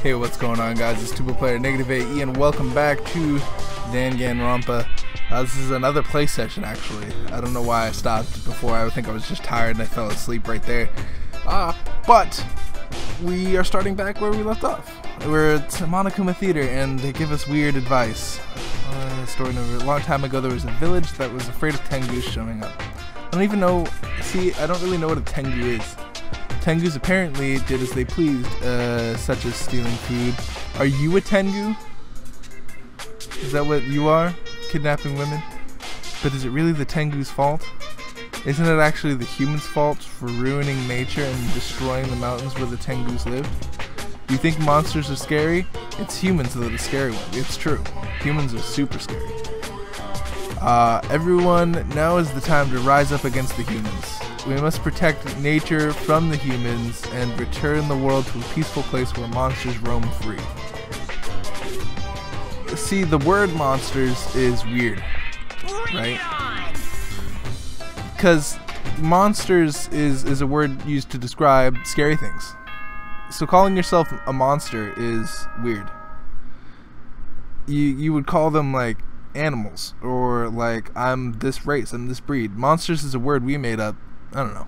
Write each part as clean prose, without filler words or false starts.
Hey, what's going on, guys? It's Tubaplyr, NegativeAE, and welcome back to Danganronpa. This is another play session, actually. I don't know why I stopped before. I think I was just tired and I fell asleep right there. But we are starting back where we left off. We're at Monokuma Theater, and they give us weird advice. A long time ago, there was a village that was afraid of Tengus showing up. I don't even know. See, I don't really know what a Tengu is. Tengus apparently did as they pleased, such as stealing food. Are you a Tengu? Is that what you are? Kidnapping women? But is it really the Tengu's fault? Isn't it actually the humans' fault for ruining nature and destroying the mountains where the Tengus live? You think monsters are scary? It's humans that are the scary ones. It's true. Humans are super scary. Everyone, now is the time to rise up against the humans. We must protect nature from the humans and return the world to a peaceful place where monsters roam free. See, the word monsters is weird, right? Because monsters is a word used to describe scary things. So calling yourself a monster is weird. You would call them like animals, or like, I'm this race, I'm this breed. Monsters is a word we made up. I don't know.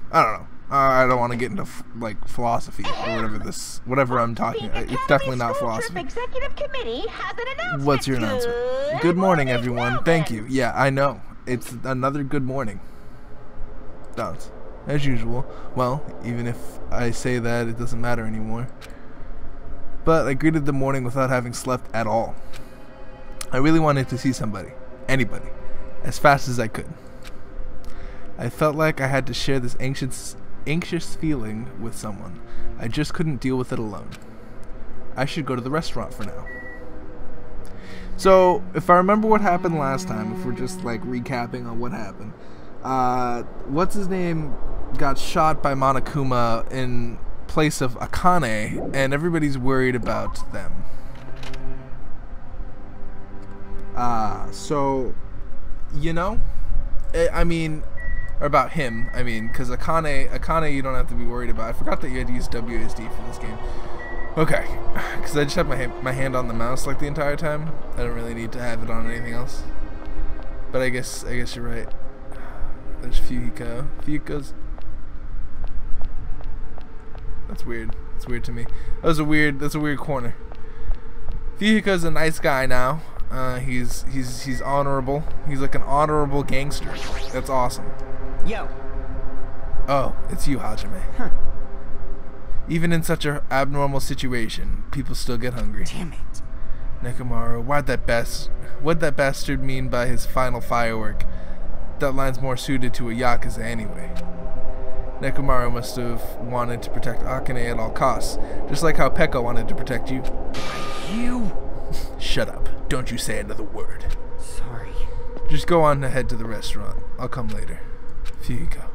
I don't want to get into like philosophy or whatever I'm talking about. It's definitely not philosophy. Executive committee has an announcement. What's your announcement? Good morning, everyone. Thank you. Yeah, I know. It's another good morning. Don't. As usual. Well, even if I say that, it doesn't matter anymore. But I greeted the morning without having slept at all. I really wanted to see somebody, anybody, as fast as I could. I felt like I had to share this anxious feeling with someone. I just couldn't deal with it alone. I should go to the restaurant for now. So, if I remember what happened last time, if we're just like recapping on what happened, what's his name got shot by Monokuma in place of Akane, and everybody's worried about them. So, you know, I mean, or about him, I mean, because Akane you don't have to be worried about. I forgot that you had to use WASD for this game. Okay, because I just have my hand on the mouse like the entire time. I don't really need to have it on anything else. But I guess you're right. There's Fuyuhiko. Fuyuhiko's... That's weird. That's weird to me. That's a weird corner. Fuyuhiko's a nice guy now. He's honorable. He's like an honorable gangster. That's awesome. Yo. Oh, it's you, Hajime. Huh. Even in such an abnormal situation, people still get hungry. Damn it. Nekomaru, what'd that bastard mean by his final firework? That line's more suited to a Yakuza anyway. Nekomaru must have wanted to protect Akane at all costs, just like how Pekka wanted to protect you. You? Shut up. Don't you say another word. Sorry. Just go on ahead to the restaurant. I'll come later. Fuyuhiko.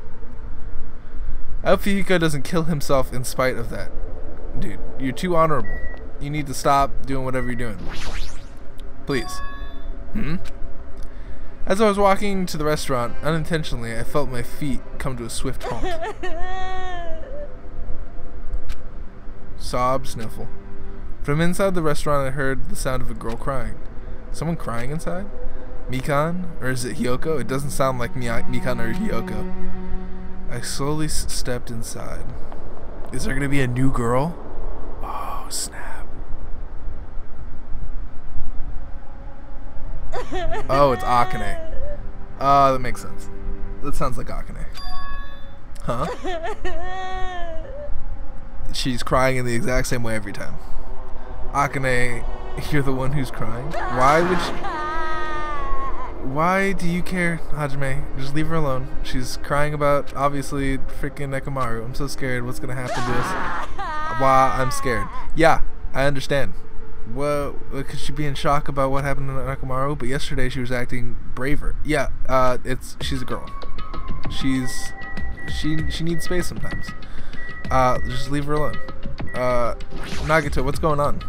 I hope Fuyuhiko doesn't kill himself in spite of that. Dude, you're too honorable. You need to stop doing whatever you're doing. Please. As I was walking to the restaurant, unintentionally, I felt my feet come to a swift halt. Sob, sniffle. From inside the restaurant, I heard the sound of a girl crying. Someone crying inside? Mikan? Or is it Hyoko? It doesn't sound like Mikan or Hyoko. I slowly stepped inside. Is there gonna be a new girl? Oh, snap. Oh, it's Akane. Oh, that makes sense. That sounds like Akane. Huh? She's crying in the exact same way every time. Akane, you're the one who's crying? Why do you care, Hajime? Just leave her alone. She's crying about, obviously, freaking Nekomaru. I'm so scared. What's gonna happen to us? Why, I'm scared. Yeah, I understand. Well, could she be in shock about what happened to Nekomaru? But yesterday she was acting braver. Yeah, she's a girl. She needs space sometimes. Just leave her alone. Nagito, what's going on?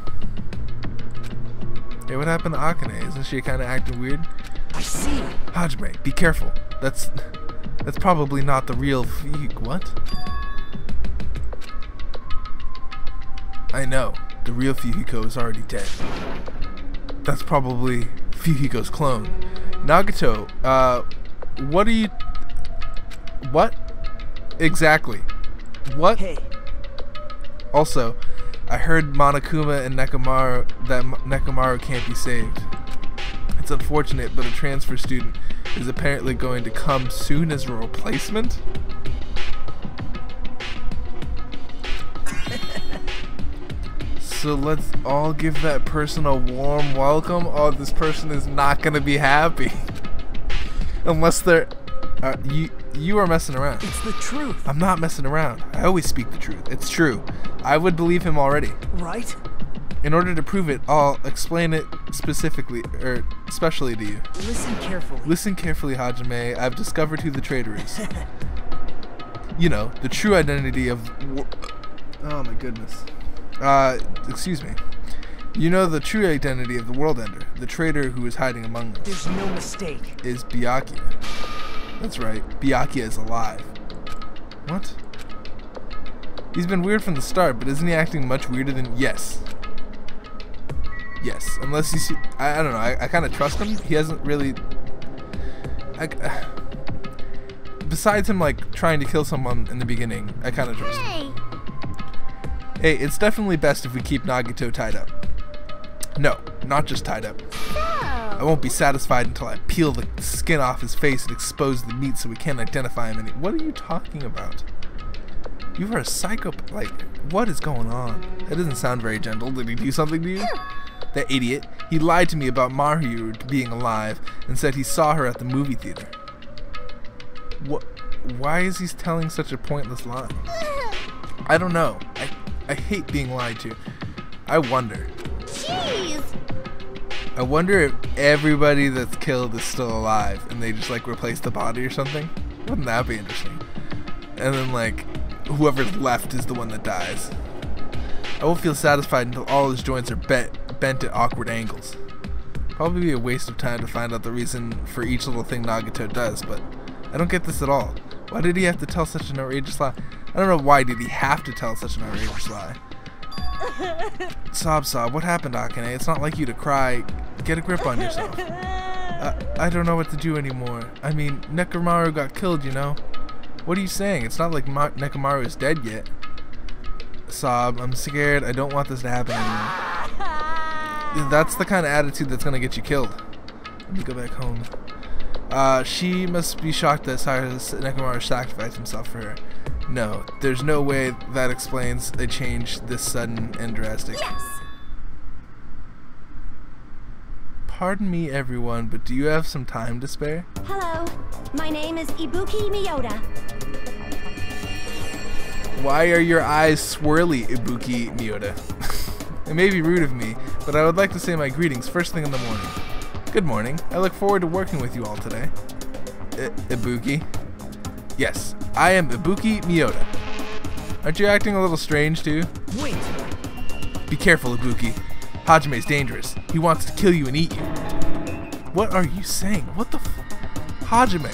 Hey, what happened to Akane? Isn't she kind of acting weird? I see. Hajime, be careful. That's probably not the real What? I know. the real Fuyuhiko is already dead. That's probably Fuyuhiko's clone. Nagato, what are you... What? Exactly. What? Hey. Also, I heard Monokuma and Nekomaru that Nekomaru can't be saved. It's unfortunate, but a transfer student is apparently going to come soon as a replacement. So let's all give that person a warm welcome. Oh, this person is not gonna be happy. Unless they're... You are messing around. It's the truth. I'm not messing around. I always speak the truth. It's true. I would believe him already. Right? In order to prove it, I'll explain it specifically, or especially to you. Listen carefully. Listen carefully, Hajime. I've discovered who the traitor is. You know, the true identity of... Oh my goodness. Excuse me. You know the true identity of the World Ender, the traitor who is hiding among us. There's no mistake. Is Byakuya. That's right, Byakuya is alive. What? He's been weird from the start, but isn't he acting much weirder than... Yes. Yes, unless you see... I don't know, I kind of trust him. He hasn't really... Besides him, like, trying to kill someone in the beginning, I kind of trust him. Hey, it's definitely best if we keep Nagato tied up. No, not just tied up. I won't be satisfied until I peel the skin off his face and expose the meat so we can't identify him. What are you talking about? You are a psychopath. Like, what is going on? That doesn't sound very gentle. Did he do something to you? That idiot. He lied to me about Maruyu being alive and said he saw her at the movie theater. What? Why is he telling such a pointless lie? I don't know. I hate being lied to. I wonder. Jeez. I wonder if everybody that's killed is still alive and they just like replace the body or something. Wouldn't that be interesting? And then like whoever's left is the one that dies. I won't feel satisfied until all his joints are bent at awkward angles. Probably be a waste of time to find out the reason for each little thing Nagato does, but I don't get this at all. Why did he have to tell such an outrageous lie? I don't know why did he have to tell such an outrageous lie. Sob, what happened, Akane? It's not like you to cry. Get a grip on yourself. I don't know what to do anymore. I mean, Nekomaru got killed, you know? What are you saying? It's not like Nekomaru is dead yet. Sob, I'm scared. I don't want this to happen anymore. That's the kind of attitude that's gonna get you killed. Let me go back home. She must be shocked that Nekomaru sacrificed himself for her. No, there's no way that explains a change this sudden and drastic. Yes. Pardon me, everyone, but do you have some time to spare? Hello, my name is Ibuki Miyoda. Why are your eyes swirly, Ibuki Miyoda? It may be rude of me, but I would like to say my greetings first thing in the morning. Good morning. I look forward to working with you all today. Ibuki? Yes, I am Ibuki Miyoda. Aren't you acting a little strange, too? Wait. Be careful, Ibuki. Hajime's dangerous. He wants to kill you and eat you. What are you saying? What the Hajime?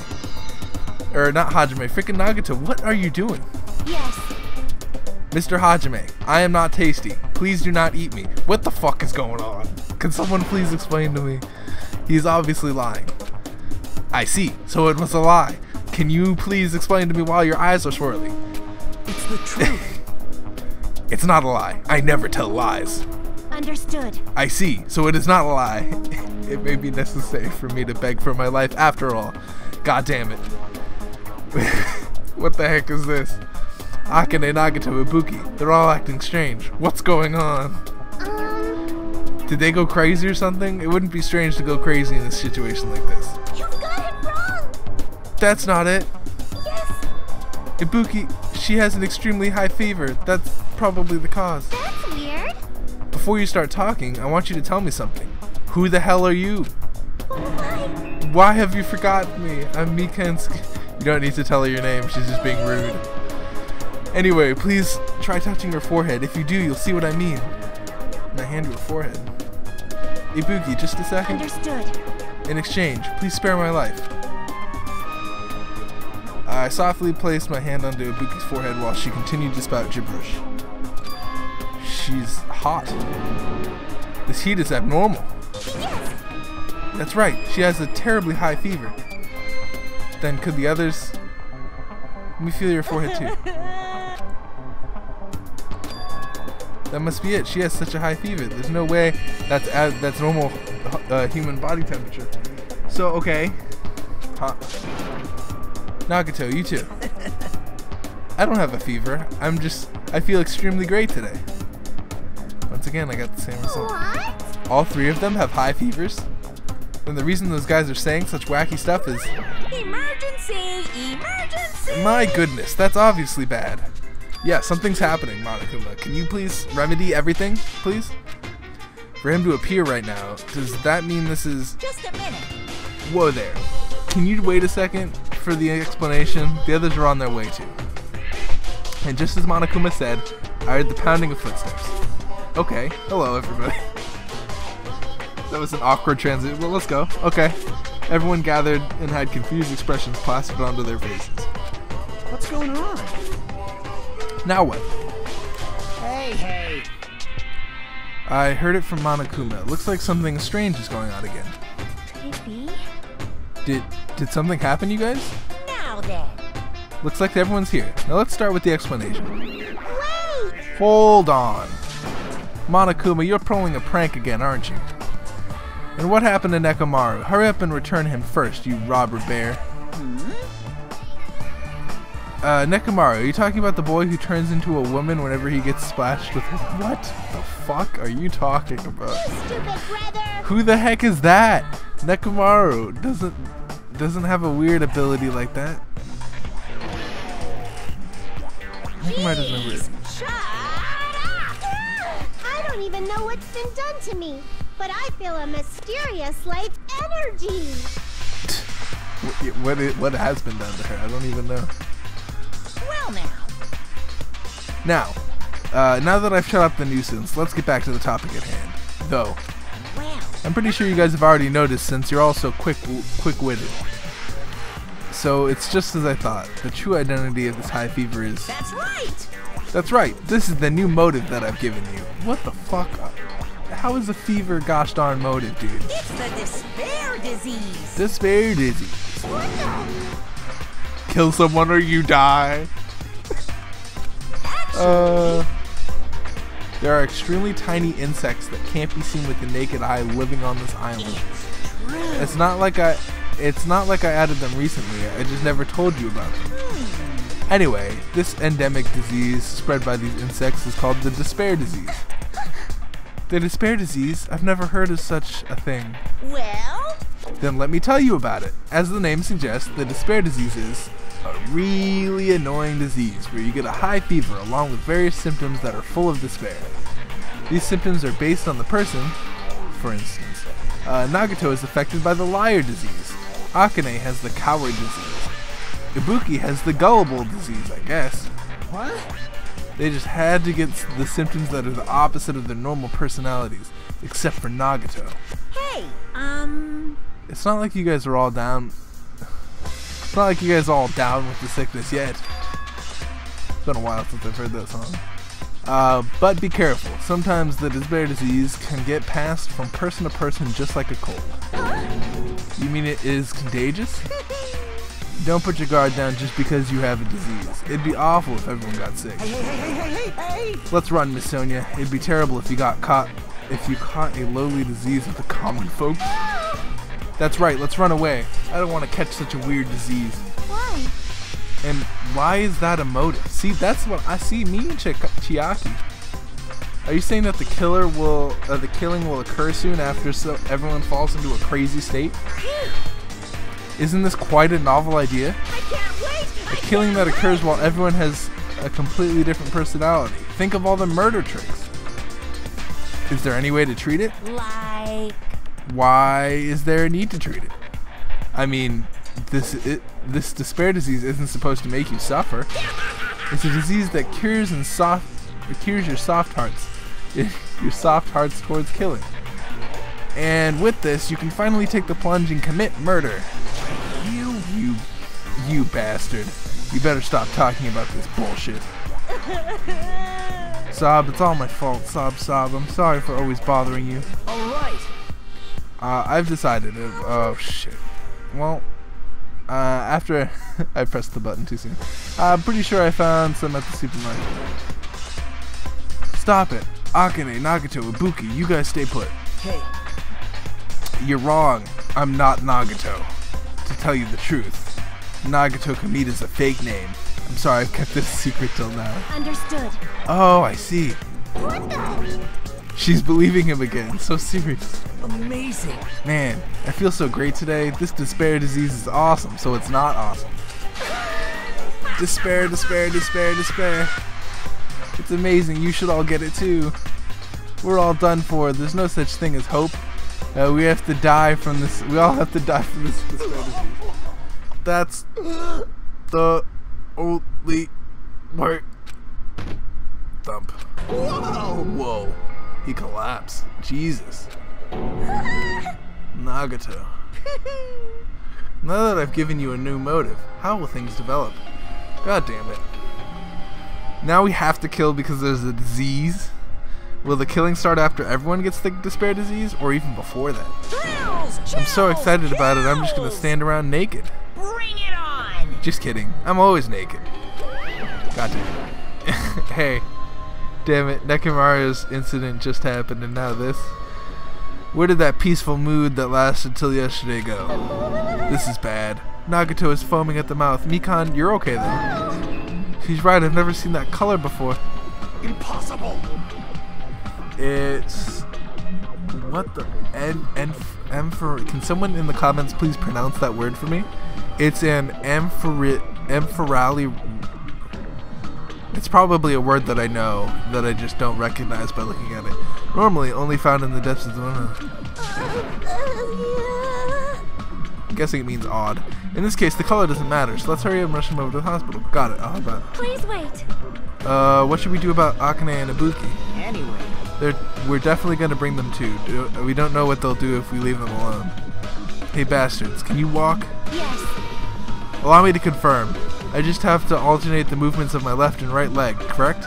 Or not Hajime, freaking Nagato, what are you doing? Yes. Mr. Hajime, I am not tasty. Please do not eat me. What the fuck is going on? Can someone please explain to me? He's obviously lying. I see, so it was a lie. Can you please explain to me why your eyes are swirly? It's the truth. It's not a lie. I never tell lies. Understood. I see, so it is not a lie. It may be necessary for me to beg for my life after all. God damn it. What the heck is this? Akane, Nagato, Ibuki, they're all acting strange. What's going on? Did they go crazy or something? It wouldn't be strange to go crazy in a situation like this. You've got it wrong. That's not it. Yes. Ibuki, she has an extremely high fever. That's probably the cause. That's weird. Before you start talking, I want you to tell me something. Who the hell are you? Why? Why have you forgotten me? I'm Mikansuke. You don't need to tell her your name. She's just being rude. Anyway, please try touching her forehead. If you do, you'll see what I mean. My hand to her forehead. Ibuki, just a second. Understood. In exchange, please spare my life. I softly placed my hand onto Ibuki's forehead while she continued to spout gibberish. she's hot. This heat is abnormal. Yes. That's right, she has a terribly high fever. Then could the others... Let me feel your forehead too. That must be it. She has such a high fever. There's no way that's normal human body temperature. So, okay. Huh. Nagato, you too. I don't have a fever. I feel extremely great today. Once again, I got the same result. What? All three of them have high fevers? And the reason those guys are saying such wacky stuff is... Emergency! Emergency! My goodness, that's obviously bad. Yeah, something's happening, Monokuma. Can you please remedy everything, please? For him to appear right now, does that mean this is... Just a minute. Whoa there. Can you wait a second for the explanation? The others are on their way too. And just as Monokuma said, I heard the pounding of footsteps. Okay, hello everybody. That was an awkward transition. Well, let's go. Okay. Everyone gathered and had confused expressions plastered onto their faces. What's going on? Now what? Hey. I heard it from Monokuma. It looks like something strange is going on again. Could it be? Did something happen, you guys? Now then. Looks like everyone's here. Now let's start with the explanation. Wait! Hold on. Monokuma, you're pulling a prank again, aren't you? And what happened to Nekomaru? Hurry up and return him first, you robber bear. Nekomaru, are you talking about the boy who turns into a woman whenever he gets splashed with... What the fuck are you talking about? You stupid brother! Who the heck is that? Nekomaru doesn't have a weird ability like that. Nekomaru doesn't have weird. Shut up! I don't even know what's been done to me, but I feel a mysterious life energy. What has been done to her? I don't even know. Well now. Now that I've shut up the nuisance, let's get back to the topic at hand. Though, Well. I'm pretty sure you guys have already noticed since you're all so quick-witted. So it's just as I thought. The true identity of this high fever is... That's right! That's right. This is the new motive that I've given you. What the fuck? How is a fever gosh darn motive, dude? It's the despair disease! Despair disease. What the? Kill someone or you die. There are extremely tiny insects that can't be seen with the naked eye living on this island. It's not like I added them recently. I just never told you about them. Anyway, this endemic disease spread by these insects is called the despair disease. The despair disease? I've never heard of such a thing. Well? Then let me tell you about it. As the name suggests, the despair disease is a really annoying disease where you get a high fever along with various symptoms that are full of despair. These symptoms are based on the person. For instance, Nagato is affected by the liar disease. Akane has the coward disease. Ibuki has the gullible disease, I guess. What? They just had to get the symptoms that are the opposite of their normal personalities, except for Nagato. Hey, It's not like you guys are all down. It's not like you guys are all down with the sickness yet. It's been a while since I've heard that song. But be careful. Sometimes the despair disease can get passed from person to person just like a cold. You mean it is contagious? Don't put your guard down just because you have a disease. It'd be awful if everyone got sick. Hey! Let's run, Miss Sonia. It'd be terrible if you caught a lowly disease with the common folk. That's right, let's run away. I don't want to catch such a weird disease. why? And why is that a motive? See, that's what I see. Me and Chiaki. Are you saying that the killing will occur soon after everyone falls into a crazy state? Isn't this quite a novel idea? I can't wait! A killing that occurs while everyone has a completely different personality. Think of all the murder tricks. Is there any way to treat it? Like... Why is there a need to treat it? I mean, this despair disease isn't supposed to make you suffer. It's a disease that cures your soft hearts towards killing. And with this, you can finally take the plunge and commit murder. You bastard. You better stop talking about this bullshit. Sob, it's all my fault. Sob, I'm sorry for always bothering you. All right. I've decided. Oh shit. Well, after I pressed the button too soon, I'm pretty sure I found some at the supermarket. Stop it, Akane, Nagato, Ibuki, you guys stay put. Hey. You're wrong. I'm not Nagato. To tell you the truth, Nagato Kamida's a fake name. I'm sorry I've kept this secret till now. Understood. Oh, I see. What the? She's believing him again. So serious. Amazing. Man, I feel so great today. This despair disease is awesome, so it's not awesome. Despair, despair, despair, despair. It's amazing. You should all get it too. We're all done for. There's no such thing as hope. We have to die from this. We all have to die from this despair disease. That's the only word. Thump. Whoa. Whoa. He collapsed. Jesus. Nagato. Now that I've given you a new motive, how will things develop? God damn it. Now we have to kill because there's a disease? Will the killing start after everyone gets the despair disease, or even before that? I'm so excited about it, I'm just gonna stand around naked. Bring it on. Just kidding. I'm always naked. God damn it. Hey. Damn it. Nekimaru's incident just happened, and now this. Where did that peaceful mood that lasted till yesterday go? This is bad. Nagato is foaming at the mouth. Mikan, you're okay though. She's right, I've never seen that color before. Impossible. It's... What the... Can someone in the comments please pronounce that word for me? It's an amphoraly... It's probably a word that I know, that I just don't recognize by looking at it. Normally only found in the depths of the... I'm guessing it means odd. In this case, the color doesn't matter, so let's hurry up and rush him over to the hospital. Got it, I'll help out. Please wait. What should we do about Akane and Ibuki? Anyway. We're definitely going to bring them too. We don't know what they'll do if we leave them alone. Hey bastards, can you walk? Yes. Allow me to confirm. I just have to alternate the movements of my left and right leg, correct?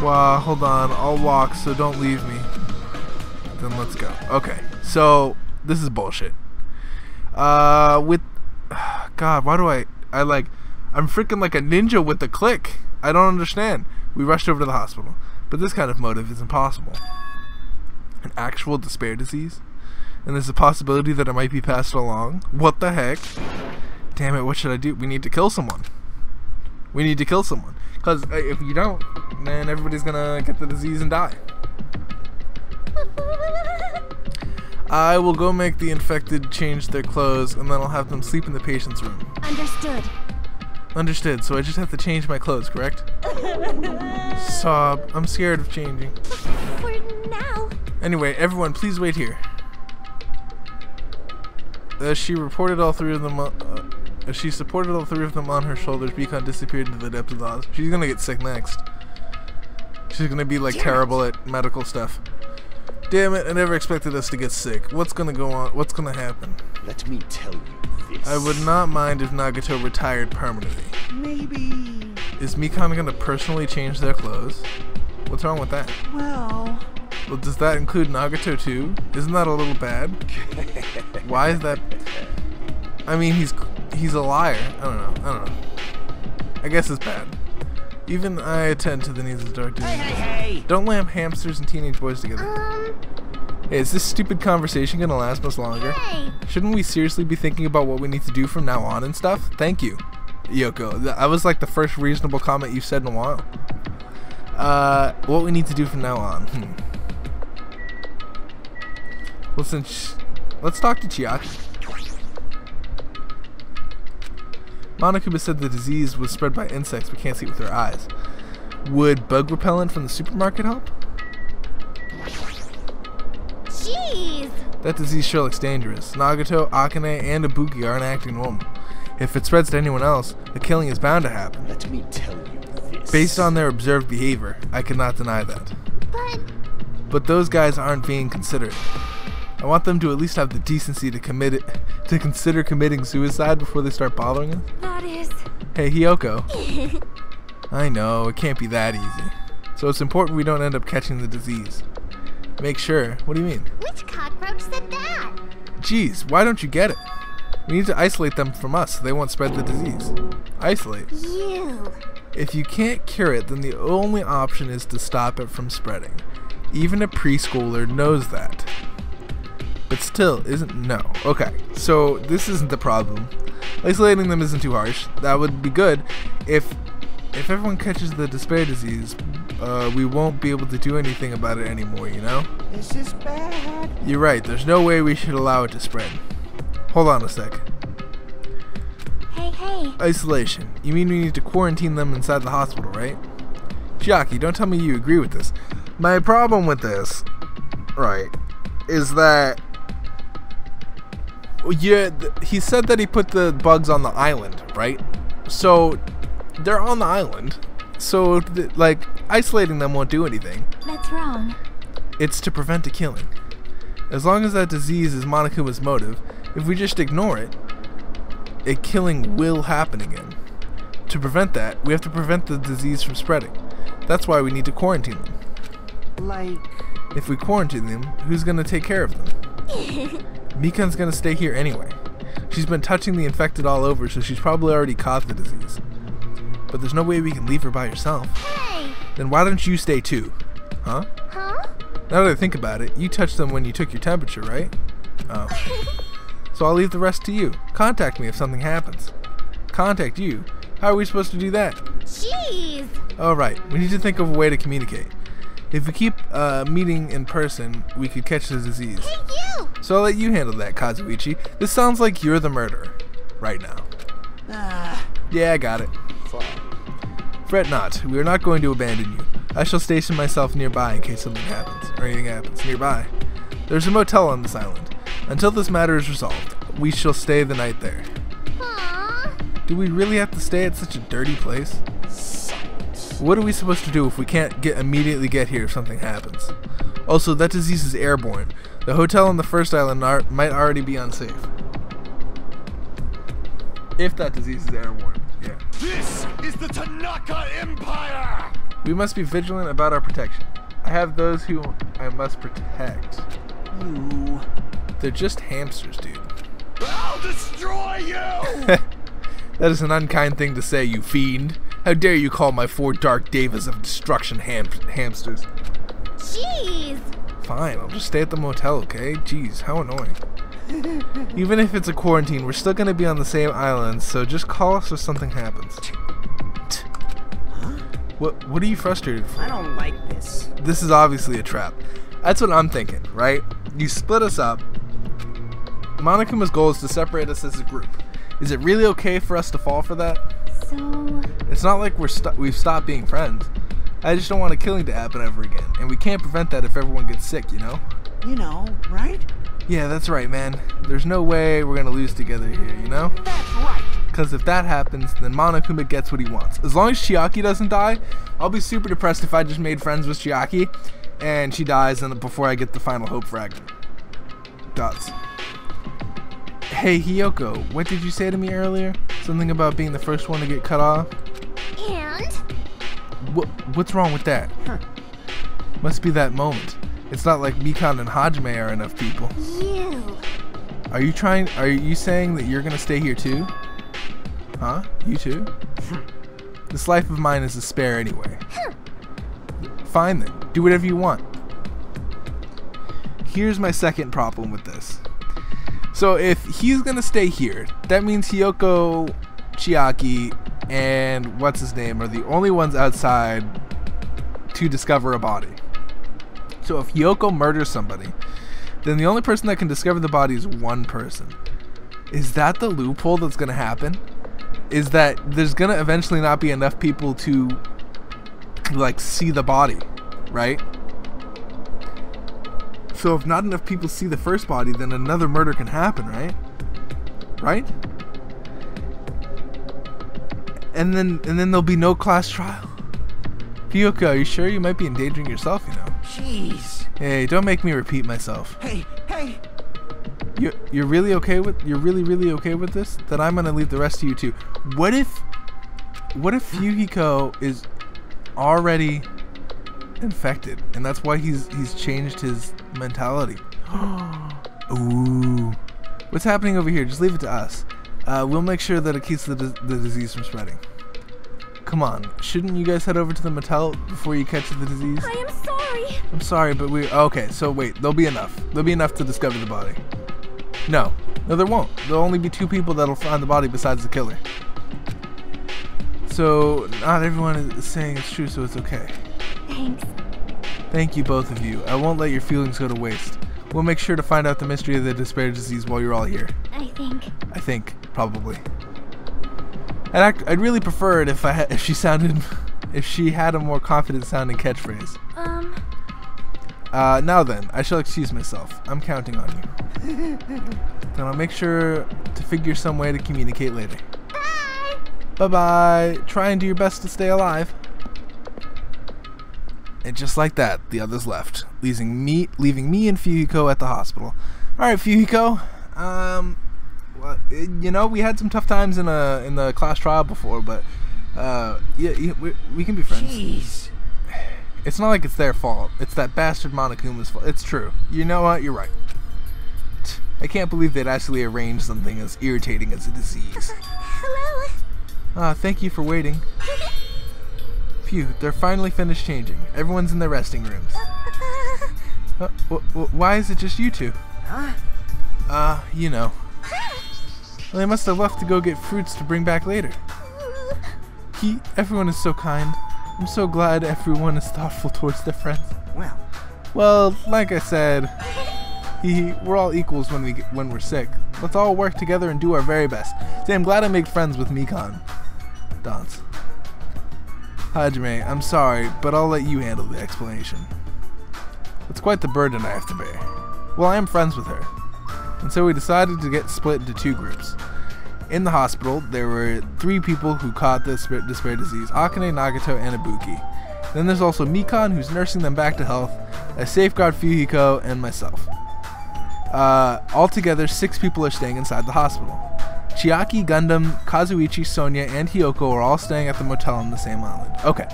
Wow, hold on. I'll walk, so don't leave me. Then let's go. Okay, so this is bullshit. God, why do I'm freaking like a ninja with the click. I don't understand. We rushed over to the hospital, but this kind of motive is impossible. An actual despair disease? And there's a possibility that it might be passed along? What the heck? Damn it, what should I do? We need to kill someone. We need to kill someone. Because if you don't, then everybody's gonna get the disease and die. I will go make the infected change their clothes, and then I'll have them sleep in the patient's room. Understood. Understood, so I just have to change my clothes, correct? Sob, I'm scared of changing. For now. Anyway, everyone, please wait here. As she supported all three of them on her shoulders, Beacon disappeared into the depths of the hospital. She's gonna get sick next. She's gonna be like terrible at medical stuff. Damn it, I never expected us to get sick. What's gonna go on? What's gonna happen? Let me tell you this. I would not mind if Nagato retired permanently. Maybe. Is Mikan gonna personally change their clothes? What's wrong with that? Well, Does that include Nagato too? Isn't that a little bad? Why is that? I mean, he's a liar. I don't know. I guess it's bad. Even I attend to the needs of dark dudes. Hey. Don't lamp hamsters and teenage boys together. Hey, is this stupid conversation gonna last much longer? Hey. Shouldn't we seriously be thinking about what we need to do from now on and stuff? Thank you, Yoko. That was like the first reasonable comment you've said in a while. What we need to do from now on. Listen, let's talk to Chiaki. Monokuma said the disease was spread by insects but can't see it with her eyes. Would bug repellent from the supermarket help? Jeez. That disease sure looks dangerous. Nagato, Akane, and Ibuki aren't acting normal. If it spreads to anyone else, the killing is bound to happen. Let me tell you this. Based on their observed behavior, I cannot deny that. But those guys aren't being considerate. I want them to at least have the decency to consider committing suicide before they start bothering us. That is. Hey, Hiyoko. I know, it can't be that easy. So it's important we don't end up catching the disease. Make sure. What do you mean? Which cockroach said that? Jeez, why don't you get it? We need to isolate them from us so they won't spread the disease. Isolate. You. If you can't cure it, then the only option is to stop it from spreading. Even a preschooler knows that. But still, no. Okay, so this isn't the problem. Isolating them isn't too harsh. That would be good if everyone catches the despair disease. We won't be able to do anything about it anymore, you know? This is bad. You're right, there's no way we should allow it to spread. Hold on a sec. Hey. Isolation. You mean we need to quarantine them inside the hospital, right? Chiaki, don't tell me you agree with this. My problem with this, right, is that he said that he put the bugs on the island, right? So they're on the island. So like isolating them won't do anything. That's wrong. It's to prevent a killing. As long as that disease is Monokuma's motive, if we just ignore it, a killing will happen again. To prevent that, we have to prevent the disease from spreading. That's why we need to quarantine them. Like... If we quarantine them, who's gonna take care of them? Mikan's gonna stay here anyway. She's been touching the infected all over, so she's probably already caught the disease. But there's no way we can leave her by herself. Hey. Then why don't you stay too? Huh? Now that I think about it, you touched them when you took your temperature, right? Oh. So I'll leave the rest to you. Contact me if something happens. Contact you? How are we supposed to do that? Jeez. Alright, we need to think of a way to communicate. If we keep meeting in person, we could catch the disease. Hey, you. So I'll let you handle that, Kazuichi. This sounds like you're the murderer. Right now. Yeah, I got it. Fine. Fret not. We are not going to abandon you. I shall station myself nearby in case something happens, or anything happens nearby. There's a motel on this island. Until this matter is resolved, we shall stay the night there. Aww. Do we really have to stay at such a dirty place? What are we supposed to do if we can't immediately get here if something happens? Also, that disease is airborne. The hotel on the first island might already be unsafe. If that disease is airborne, yeah. This is the Tanaka Empire! We must be vigilant about our protection. I have those who I must protect. You... They're just hamsters, dude. I'll destroy you! That is an unkind thing to say, you fiend. How dare you call my 4 dark devas of destruction hamsters? Jeez. Fine, I'll just stay at the motel, okay? Jeez, how annoying. Even if it's a quarantine, we're still gonna be on the same island, so just call us if something happens. What are you frustrated for? I don't like this. This is obviously a trap. That's what I'm thinking, right? You split us up. Monokuma's goal is to separate us as a group. Is it really okay for us to fall for that? So... It's not like we've stopped being friends. I just don't want a killing to happen ever again. And we can't prevent that if everyone gets sick, you know? You know, right? Yeah, that's right, man. There's no way we're gonna lose together here, you know? That's right. Because if that happens, then Monokuma gets what he wants. As long as Chiaki doesn't die, I'll be super depressed if I just made friends with Chiaki and she dies and before I get the final hope fragment. Dots. Hey, Hiyoko, what did you say to me earlier? Something about being the first one to get cut off? And? What's wrong with that? Must be that moment. It's not like Mikan and Hajime are enough people. You. Are you saying that you're gonna stay here too? Huh? You too? This life of mine is a spare anyway. Fine then. Do whatever you want. Here's my second problem with this. So if he's gonna stay here, that means Hiyoko, Chiaki, and what's his name are the only ones outside to discover a body. So if Hiyoko murders somebody, then the only person that can discover the body is one person. Is that the loophole that's gonna happen? Is that there's gonna eventually not be enough people to like see the body, right? So if not enough people see the first body, then another murder can happen, right? Right? And then there'll be no class trial. Hiyoko, are you sure? You might be endangering yourself, you know. Jeez. Hey, don't make me repeat myself. Hey. You're really okay with really okay with this? Then I'm gonna leave the rest of you too. What if What if Fuyuhiko is already infected, and that's why he's changed his mentality? Ooh. What's happening over here? Just leave it to us. We'll make sure that it keeps the disease from spreading. Come on. Shouldn't you guys head over to the motel before you catch the disease? I am sorry. I'm sorry, but okay, so wait. There'll be enough. There'll be enough to discover the body. No, there won't. There'll only be 2 people that'll find the body besides the killer. So, not everyone is saying it's true, so it's okay. Thanks. Thank you, both of you. I won't let your feelings go to waste. We'll make sure to find out the mystery of the despair disease while you're all here. I think, probably. I'd really prefer it if she had a more confident sounding catchphrase. Now then, I shall excuse myself. I'm counting on you. Then I'll make sure to figure some way to communicate later. Bye! Bye-bye. Try and do your best to stay alive. And just like that, the others left, leaving me and Fuyuhiko at the hospital. Alright, Fuyuhiko. Well, you know, we had some tough times in the class trial before, but yeah, we can be friends. Jeez. It's not like it's their fault. It's that bastard Monokuma's fault. It's true. You know what? You're right. I can't believe they'd actually arrange something as irritating as a disease. Hello? Thank you for waiting. Phew, they're finally finished changing. Everyone's in their resting rooms. Why is it just you two? Huh? You know. Well, they must have left to go get fruits to bring back later. Everyone is so kind. I'm so glad everyone is thoughtful towards their friends. Well, like I said, we're all equals when we're sick. Let's all work together and do our very best. See, I'm glad I made friends with Mikan. Dance. Hajime, I'm sorry, but I'll let you handle the explanation. It's quite the burden I have to bear. Well, I am friends with her. And so we decided to get split into 2 groups. In the hospital, there were 3 people who caught the despair disease: Akane, Nagato, and Ibuki. Then there's also Mikan, who's nursing them back to health, a safeguard Fuyuhiko, and myself. Altogether, 6 people are staying inside the hospital. Chiaki, Gundam, Kazuichi, Sonia, and Hiyoko are all staying at the motel on the same island. Okay.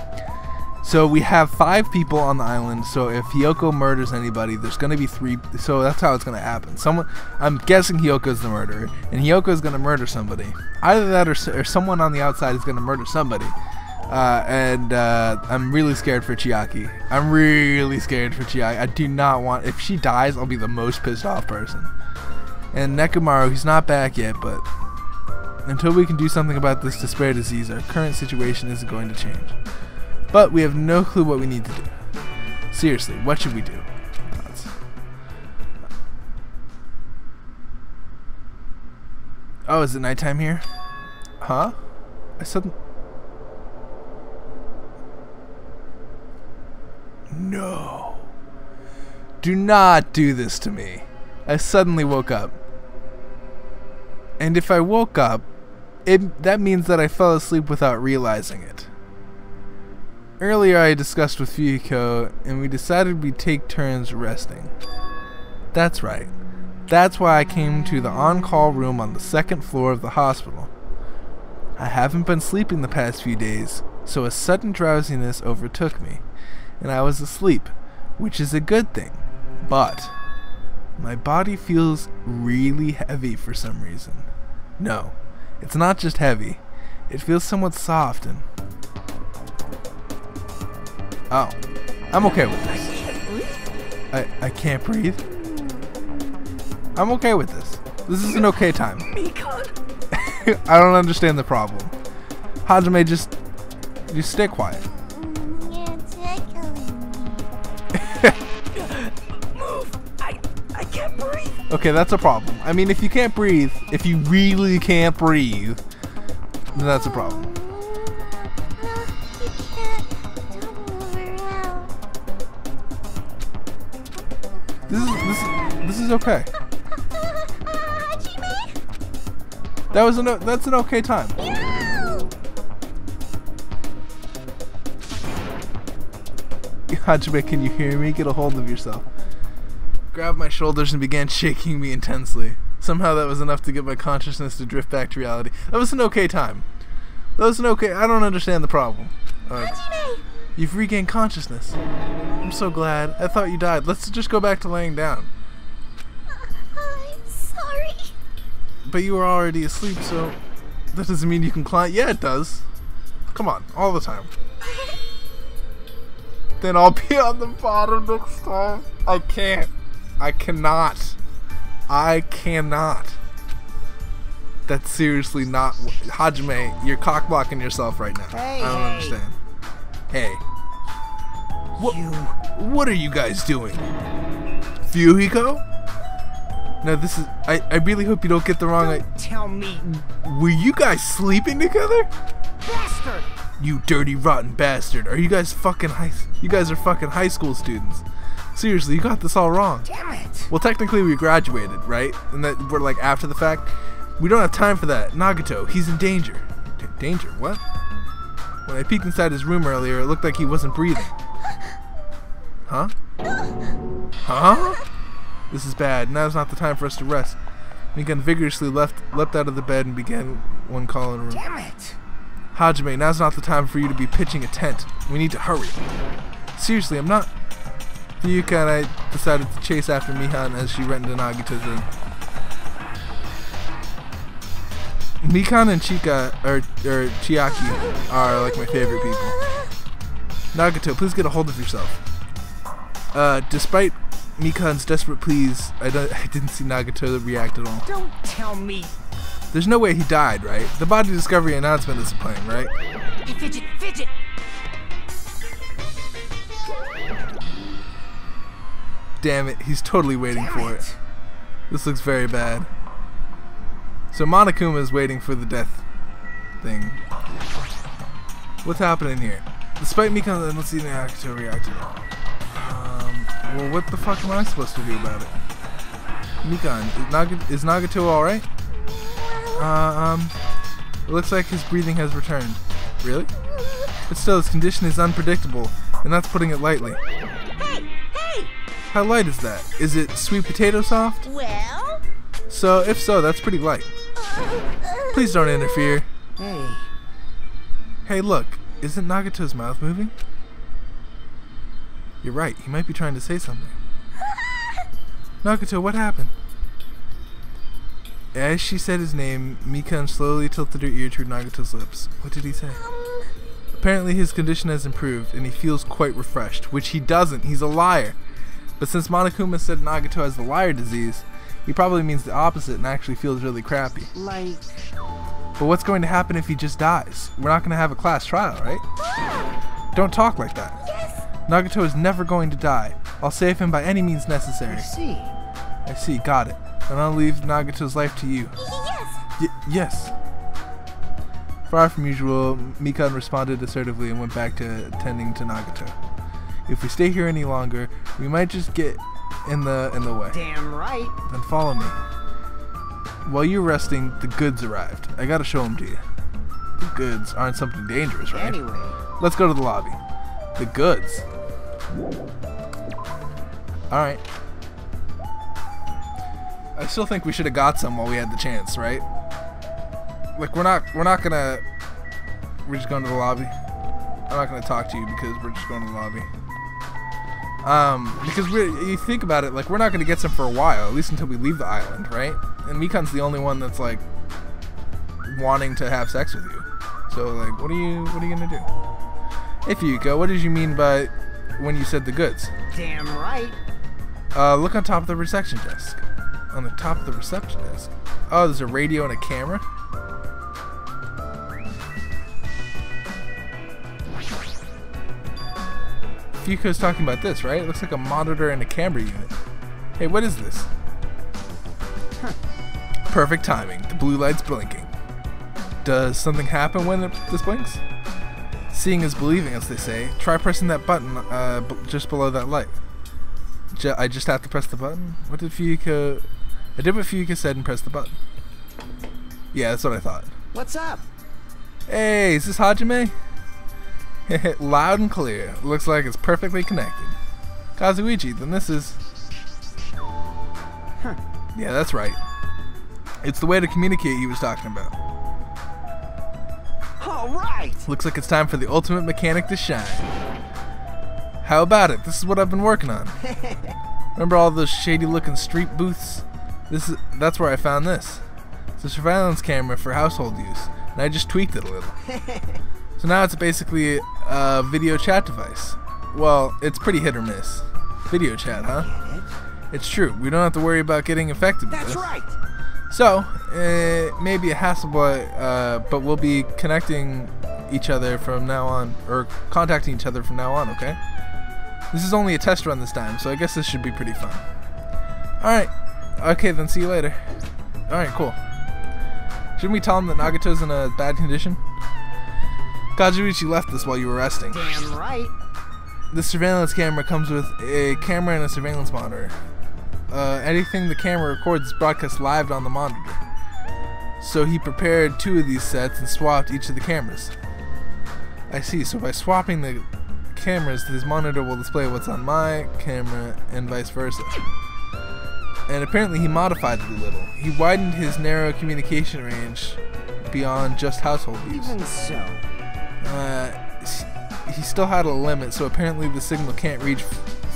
So we have 5 people on the island, so if Hiyoko murders anybody, there's going to be 3, so that's how it's going to happen. I'm guessing Hiyoko's the murderer, and Hiyoko's going to murder somebody. Either that or someone on the outside is going to murder somebody. I'm really scared for Chiaki. I do not want, if she dies, I'll be the most pissed off person. And Nekomaru, he's not back yet, but until we can do something about this despair disease, our current situation isn't going to change. But we have no clue what we need to do. Seriously, what should we do? Oh, is it nighttime here? Huh? I said... No. Do not do this to me. I suddenly woke up. And if I woke up, that means that I fell asleep without realizing it. Earlier I discussed with Fuyuhiko, and we decided we'd take turns resting. That's right. That's why I came to the on-call room on the 2nd floor of the hospital. I haven't been sleeping the past few days, so a sudden drowsiness overtook me, and I was asleep, which is a good thing. But my body feels really heavy for some reason. No, it's not just heavy. It feels somewhat soft and... Oh, I'm okay with this. I can't breathe. I'm okay with this. This is an okay time. I don't understand the problem. Hajime, just stay quiet. You're tickling me. Move! I can't breathe. Okay, that's a problem. I mean, if you can't breathe, if you really can't breathe, then that's a problem. You can't. Don't move around. This is okay. Hajime? That's an okay time. No! Hajime, can you hear me? Get a hold of yourself. Grabbed my shoulders and began shaking me intensely. Somehow that was enough to get my consciousness to drift back to reality. That was an okay time. Listen, okay, I don't understand the problem. Hajime! You've regained consciousness. I'm so glad. I thought you died. Let's just go back to laying down. I'm sorry. But you were already asleep, so that doesn't mean you can climb. Yeah, it does. Come on, all the time. Then I'll be on the bottom next time. I can't. I cannot. I cannot. That's seriously not... Hajime, you're cock-blocking yourself right now. Hey, I don't understand. Hey. What are you guys doing? Fuyuhiko? No, this is... I really hope you don't get the wrong... Don't tell me. Were you guys sleeping together? Bastard! You dirty, rotten bastard. Are you guys fucking You guys are fucking high school students. Seriously, you got this all wrong. Damn it! Well, technically we graduated, right? And that we're like after the fact. We don't have time for that. Nagato, he's in danger. Danger? What? When I peeked inside his room earlier, it looked like he wasn't breathing. Huh? Huh? This is bad. Now's not the time for us to rest. Mikan vigorously leapt out of the bed and began one call in a room. Damn it! Hajime, now's not the time for you to be pitching a tent. We need to hurry. Seriously, I'm not... Fuyuka and I decided to chase after Mikan as she went into Nagato's room. Mikan and Chiaki are like my favorite people. Nagato, please get a hold of yourself. Despite Mikan's desperate pleas, I didn't see Nagato react at all. Don't tell me. There's no way he died, right? The body discovery announcement is playing, right? Fidget, fidget. Damn it, he's totally waiting for it. This looks very bad. So Monokuma is waiting for the death thing. What's happening here? Despite Mikan, let's see Nagato react at all. Well, what the fuck am I supposed to do about it? Mikan, is Nagato alright? It looks like his breathing has returned. Really? But still, his condition is unpredictable, and that's putting it lightly. Hey! Hey! How light is that? Is it sweet potato soft? Well? So, if so, that's pretty light. Please don't interfere. Hey. Hey, look. Isn't Nagato's mouth moving? You're right. He might be trying to say something. Nagato, what happened? As she said his name, Mikan slowly tilted her ear toward Nagato's lips. What did he say? Apparently his condition has improved, and he feels quite refreshed, which he doesn't. He's a liar. But since Monokuma said Nagato has the liar disease, he probably means the opposite and actually feels really crappy. Like... But what's going to happen if he just dies? We're not going to have a class trial, right? Don't talk like that. Yes. Nagato is never going to die. I'll save him by any means necessary. I see, got it. And I'll leave Nagato's life to you. Yes. Yes. Far from usual, Mikan responded assertively and went back to attending to Nagato. If we stay here any longer, we might just get in the way. Damn right. Then follow me. While you're resting, the goods arrived. I gotta show them to you. The goods aren't something dangerous, right? Anyway. Let's go to the lobby. The goods. Alright. I still think we should have got some while we had the chance, right? Like, we're just going to the lobby. I'm not gonna talk to you because we're just going to the lobby. Because you think about it, like, we're not gonna get some for a while, at least until we leave the island, right? And Mikan's the only one that's like wanting to have sex with you. So, like, what are you gonna do? Hey, Fuyuka, what did you mean by when you said the goods? Damn right. Look on top of the reception desk. On the top of the reception desk. Oh, there's a radio and a camera. Fuyuka's talking about this, right? It looks like a monitor and a camera unit. Hey, what is this? Perfect timing. The blue light's blinking. Does something happen when this blinks? Seeing is believing, as they say. Try pressing that button just below that light. I just have to press the button? What did Fuyuka... I did what Fuyuka said and pressed the button. Yeah, that's what I thought. What's up? Hey, is this Hajime? Loud and clear. Looks like it's perfectly connected. Kazuichi, then this is... Huh. Yeah, that's right. It's the way to communicate he was talking about. Oh, All right. Looks like it's time for the ultimate mechanic to shine. How about it? This is what I've been working on. Remember all those shady looking street booths? That's where I found this. It's a surveillance camera for household use, and I just tweaked it a little. So now it's basically a video chat device. Well, it's pretty hit or miss. Video chat, huh? It's true. We don't have to worry about getting infected with this. That's right. So, it may be a hassle, but we'll be connecting each other from now on, or contacting each other from now on, okay? This is only a test run this time, so I guess this should be pretty fun. Alright. Okay, then see you later. Alright, cool. Shouldn't we tell him that Nagato's in a bad condition? Kazuichi left us while you were resting. Damn right. This surveillance camera comes with a camera and a surveillance monitor. Anything the camera records is broadcast live on the monitor. So he prepared 2 of these sets and swapped each of the cameras. I see, so by swapping the cameras, his monitor will display what's on my camera and vice versa. And apparently he modified it a little. He widened his narrow communication range beyond just household use. Even so. He still had a limit, so apparently the signal can't reach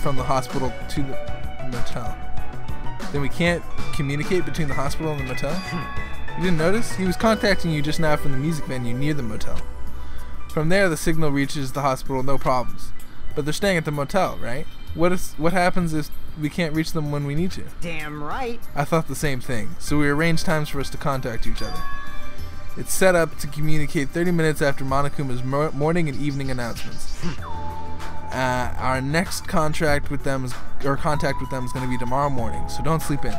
from the hospital to the motel. Then we can't communicate between the hospital and the motel? You didn't notice? He was contacting you just now from the music venue near the motel. From there, the signal reaches the hospital, no problems. But they're staying at the motel, right? What happens if we can't reach them when we need to? Damn right. I thought the same thing, so we arranged times for us to contact each other. It's set up to communicate 30 minutes after Monokuma's morning and evening announcements. Our next contact with them is going to be tomorrow morning, so don't sleep in.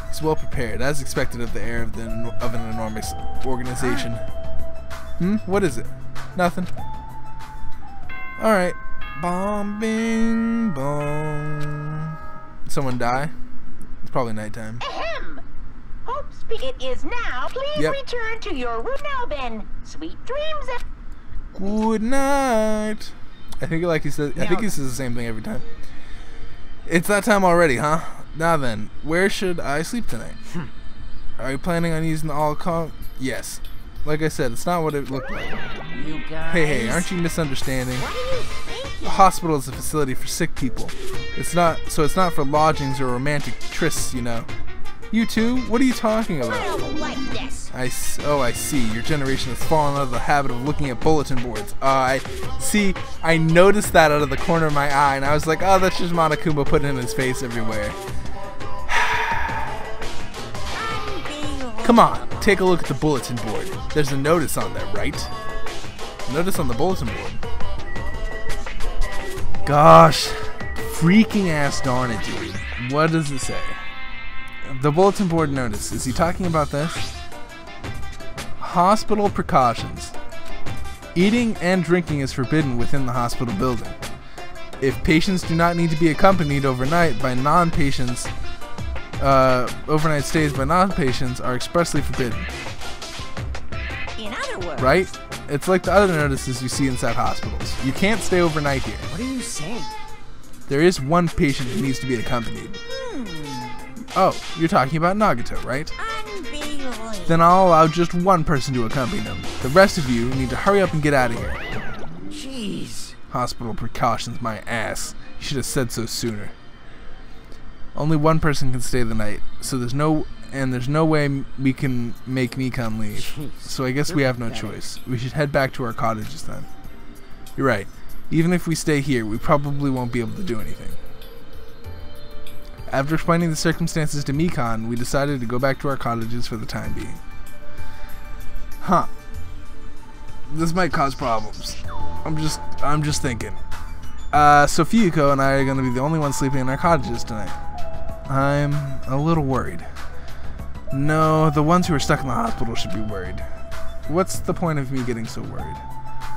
He's well prepared, as expected of the heir of an enormous organization. What is it? Nothing. Alright. Bomb, bing, bong. Someone die? It's probably nighttime. Ahem! Hopes it is now. Please return to your room now, then. Sweet dreams. Good night. I think he says the same thing every time. It's that time already, huh? Now then, where should I sleep tonight? Are you planning on using the all-con? Yes. Like I said, it's not what it looked like. You guys. Hey, aren't you misunderstanding? What are you thinking? A hospital is a facility for sick people. It's not for lodgings or romantic trysts, you know. You too? What are you talking I about? don't like this. I see. Your generation has fallen out of the habit of looking at bulletin boards. I see. I noticed that out of the corner of my eye, and I was like, oh, that's just Monokuma putting it in his face everywhere. Come on, take a look at the bulletin board. There's a notice on there, right? Notice on the bulletin board. Gosh, freaking ass darn it, dude. What does it say? The bulletin board notice. Is he talking about this? Hospital precautions. Eating and drinking is forbidden within the hospital building. If patients do not need to be accompanied overnight by non-patients, overnight stays by non-patients are expressly forbidden. In other words. Right? It's like the other notices you see inside hospitals. You can't stay overnight here. What are you saying? There is one patient who needs to be accompanied. Oh, you're talking about Nagato, right? Unbelievable. Then I'll allow just one person to accompany him. The rest of you need to hurry up and get out of here. Jeez. Hospital precautions, my ass. You should have said so sooner. Only one person can stay the night, so there's no way we can make Mikan leave. Jeez, So I guess we have no choice. We should head back to our cottages then. You're right. Even if we stay here, we probably won't be able to do anything. After explaining the circumstances to Mikan, we decided to go back to our cottages for the time being. Huh. This might cause problems. I'm just thinking. So Fuyuko and I are going to be the only ones sleeping in our cottages tonight. I'm a little worried. No, the ones who are stuck in the hospital should be worried. What's the point of me getting so worried?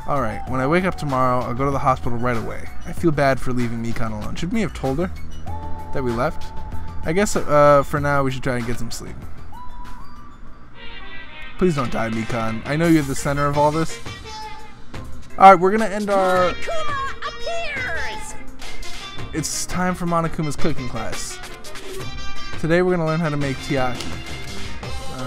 Alright, when I wake up tomorrow, I'll go to the hospital right away. I feel bad for leaving Mikan alone. Should we have told her that we left? I guess for now we should try and get some sleep. Please don't die, Mikan. I know you're the center of all this. Alright, we're gonna end our... Monokuma appears! It's time for Monokuma's cooking class. Today we're gonna learn how to make tiaki.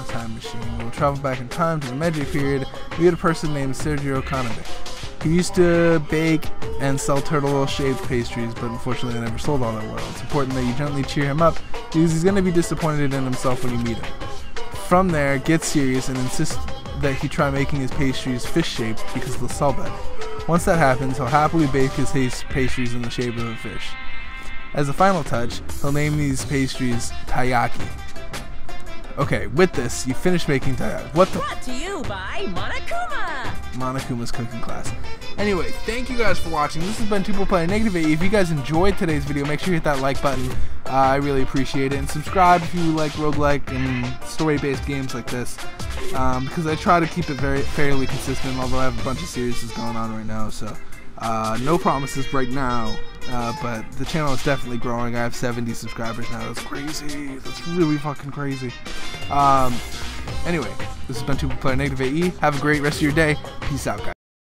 time machine. We'll travel back in time to the Meiji period. We get a person named Sergio Kanade. He used to bake and sell turtle-shaped pastries, but unfortunately never sold all that well. It's important that you gently cheer him up because he's going to be disappointed in himself when you meet him. From there, get serious and insist that he try making his pastries fish-shaped because they'll sell better. Once that happens, he'll happily bake his pastries in the shape of a fish. As a final touch, he'll name these pastries taiyaki. Okay, with this, you finish making taiyaki. What the? Brought to you by Monokuma! Monokuma's cooking class. Anyway, thank you guys for watching. This has been Tubaplyr NegativeAE. If you guys enjoyed today's video, make sure you hit that like button. I really appreciate it. And subscribe if you like roguelike and story-based games like this. Because I try to keep it fairly consistent, although I have a bunch of series going on right now. So, no promises right now. But the channel is definitely growing. I have 70 subscribers now. That's crazy. That's really fucking crazy. Anyway, this has been Tubaplyr NegativeAE. Have a great rest of your day. Peace out, guys.